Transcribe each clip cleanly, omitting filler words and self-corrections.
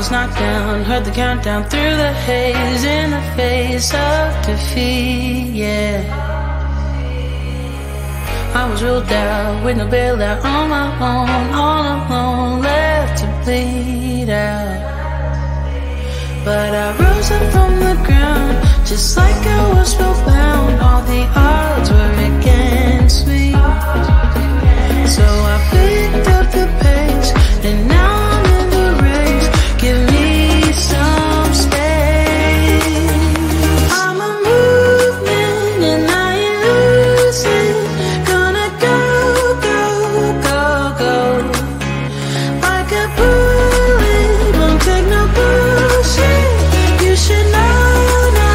was knocked down, heard the countdown through the haze, in the face of defeat, yeah. I was ruled out with no bailout, on my own, all alone, left to bleed out. But I rose up from the ground, just like I was spellbound. All the odds were against me, so I picked up the pace, and now I'm in the race. Give me some space. I'm a movement and I ain't losing. Gonna go, go, go, go. Like a bullet, won't take no bullshit. You should know, no,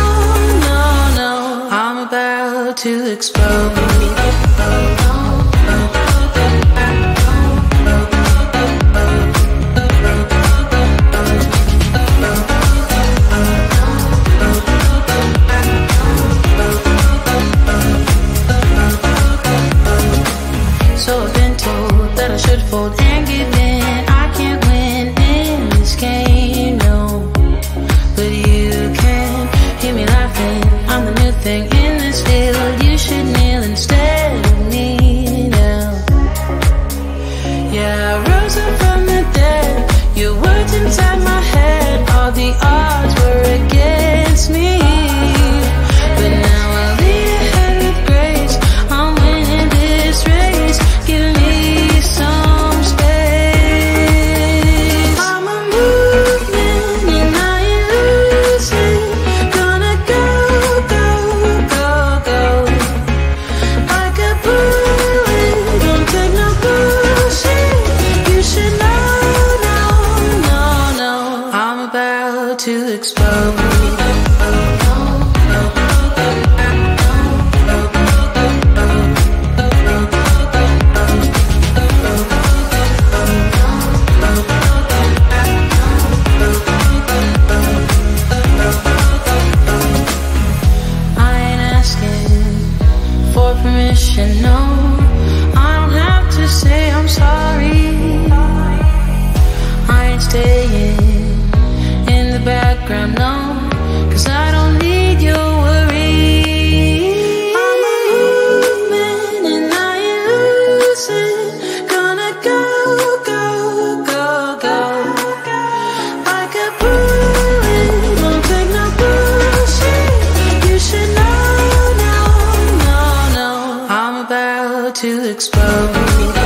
no, no. I'm about to explode. So I've been told that I should fold and give in. I can't win in this game, no. But you can hear me laughing. I'm the new thing in this field. You should kneel instead of me now. Yeah, I rose up from the dead. Your words inside my head. All the odds were against me, but now I lead ahead with grace. I'm winning this race. Give me some space. I'm a movement and I ain't losing. Gonna go, go, go, go. Like a bullet, don't take no bullshit. You should know, no, no, no. I'm about to explode. No, I don't have to say I'm sorry. I ain't staying in the background, no, 'cause I don't need your worry. I'm a movement and I ain't losing. Gonna go, go, go, go. Like a bullet, won't take no bullshit. You should know, no, no, no. I'm about to explode.